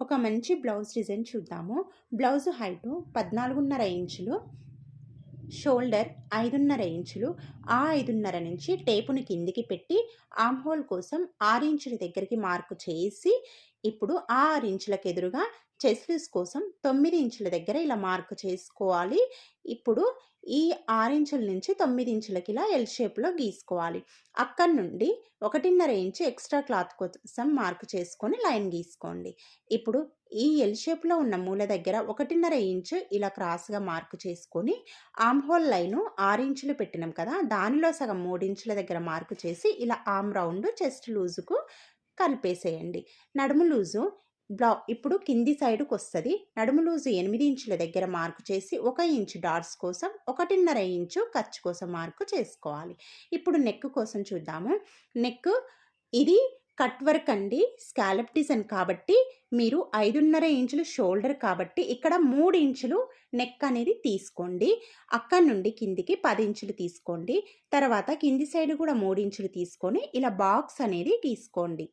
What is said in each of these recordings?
ఒక మంచి blouse design చూద్దాము. బ్లౌజ్ హైటు 14.5 ఇంచులు, షోల్డర్ 5.5 ఇంచులు. ఆ 5.5 నుంచి టేపుని కిందికి పెట్టి ఆర్మ్ హోల్ కోసం 6 ఇంచుల దగ్గరికి మార్కు చేసి, ఇప్పుడు ఆ 6 ఇంచులకు ఎదురుగా చెస్ట్ లూజ్ కోసం 9 ఇంచుల దగ్గర ఇలా మార్కు చేసుకోవాలి. ఇప్పుడు ఈ 6 ఇంచుల నుంచి 9 ఇంచులకి ఇలా ఎల్ షేప్లో గీసుకోవాలి. అక్కడి నుండి 1.5 ఇంచు ఎక్స్ట్రా క్లాత్ కోసం మార్కు చేసుకొని లైన్ గీసుకోండి. ఇప్పుడు ఈ ఎల్ షేప్లో ఉన్న మూల దగ్గర 1.5 ఇంచు ఇలా క్రాస్గా మార్కు చేసుకొని ఆర్మ్ హోల్ లైను 6 ఇంచులు పెట్టినాం కదా, దానిలో సగం 3 ఇంచుల దగ్గర మార్కు చేసి ఇలా ఆర్మ్ రౌండ్ చెస్ట్ లూజుకు కలిపేసేయండి. నడుము లూజు ఇప్పుడు కింది సైడుకి వస్తుంది. నడుము లూజు 8 ఇంచుల దగ్గర మార్కు చేసి 1 ఇంచు డాట్స్ కోసం 1.5 ఇంచు ఖర్చు కోసం మార్కు చేసుకోవాలి. ఇప్పుడు నెక్ కోసం చూద్దాము. నెక్ ఇది కట్ వర్క్ అండి, స్కాలప్ డిజైన్ కాబట్టి మీరు 5.5 ఇంచులు షోల్డర్ కాబట్టి ఇక్కడ 3 ఇంచులు నెక్ అనేది తీసుకోండి. అక్కడి నుండి కిందికి 10 ఇంచులు తీసుకోండి. తర్వాత కింది సైడ్ కూడా 3 ఇంచులు తీసుకొని ఇలా బాక్స్ అనేది గీసుకోండి.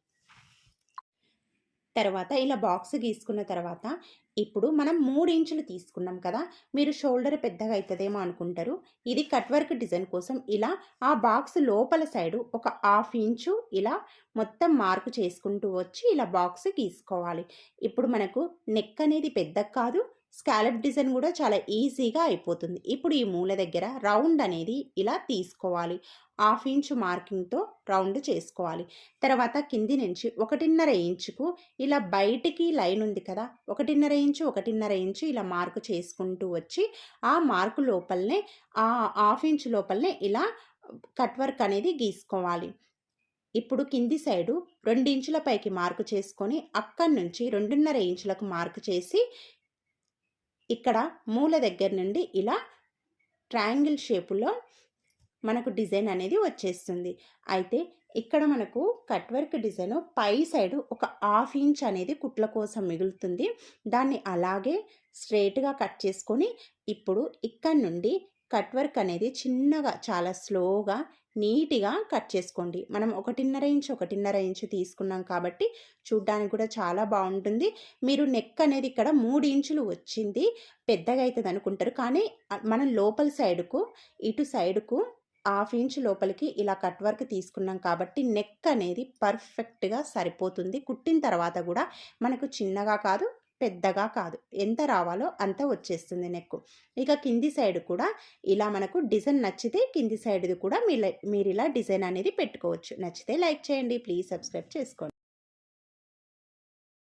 తర్వాత ఇలా బాక్స్ గీసుకున్న తర్వాత ఇప్పుడు మనం 3 ఇంచులు తీసుకున్నాం కదా, మీరు షోల్డర్ పెద్దగా అవుతుందేమో అనుకుంటారు. ఇది కట్ వర్క్ డిజైన్ కోసం ఇలా ఆ బాక్స్ లోపల సైడు ఒక 1/2 ఇంచు ఇలా మొత్తం మార్కు చేసుకుంటూ వచ్చి ఇలా బాక్స్ గీసుకోవాలి. ఇప్పుడు మనకు నెక్ అనేది పెద్దగా కాదు, స్కాలప్ డిజైన్ కూడా చాలా ఈజీగా అయిపోతుంది. ఇప్పుడు ఈ మూల దగ్గర రౌండ్ అనేది ఇలా తీసుకోవాలి. 1/2 ఇంచు మార్కింగ్తో రౌండ్ చేసుకోవాలి. తర్వాత కింది నుంచి 1.5 ఇంచుకు ఇలా బయటికి లైన్ ఉంది కదా, 1.5 ఇంచు 1.5 ఇంచు ఇలా మార్కు చేసుకుంటూ వచ్చి ఆ మార్కు లోపలనే ఆ 1/2 ఇంచు లోపలనే ఇలా కట్ వర్క్ అనేది గీసుకోవాలి. ఇప్పుడు కింది సైడు 2 ఇంచుల పైకి మార్కు చేసుకొని అక్కడి నుంచి 2.5 ఇంచులకు మార్కు చేసి ఇక్కడ మూల దగ్గర నుండి ఇలా ట్రయాంగిల్ షేపులో మనకు డిజైన్ అనేది వచ్చేస్తుంది. అయితే ఇక్కడ మనకు కట్ వర్క్ డిజైన్ పై సైడు ఒక 1/2 ఇంచ్ అనేది కుట్ల కోసం మిగులుతుంది. దాన్ని అలాగే స్ట్రైట్గా కట్ చేసుకొని ఇప్పుడు ఇక్కడ నుండి కట్ వర్క్ అనేది చిన్నగా చాలా స్లోగా నీట్గా కట్ చేసుకోండి. మనం 1.5 ఇంచు తీసుకున్నాం కాబట్టి చూడ్డానికి కూడా చాలా బాగుంటుంది. మీరు నెక్ అనేది ఇక్కడ 3 ఇంచులు వచ్చింది, పెద్దగా అవుతుంది అనుకుంటారు. కానీ మనం లోపల సైడుకు ఇటు సైడుకు 1/2 ఇంచు లోపలికి ఇలా కట్ వర్క్ తీసుకున్నాం కాబట్టి నెక్ అనేది పర్ఫెక్ట్గా సరిపోతుంది. కుట్టిన తర్వాత కూడా మనకు చిన్నగా కాదు, పెద్దగా కాదు, ఎంత రావాలో అంత వచ్చేస్తుంది నెక్. ఇక కింది సైడ్ కూడా ఇలా మనకు డిజైన్ నచ్చితే కింది సైడ్ది కూడా మీరు ఇలా డిజైన్ అనేది పెట్టుకోవచ్చు. నచ్చితే లైక్ చేయండి, ప్లీజ్ సబ్స్క్రైబ్ చేసుకోండి.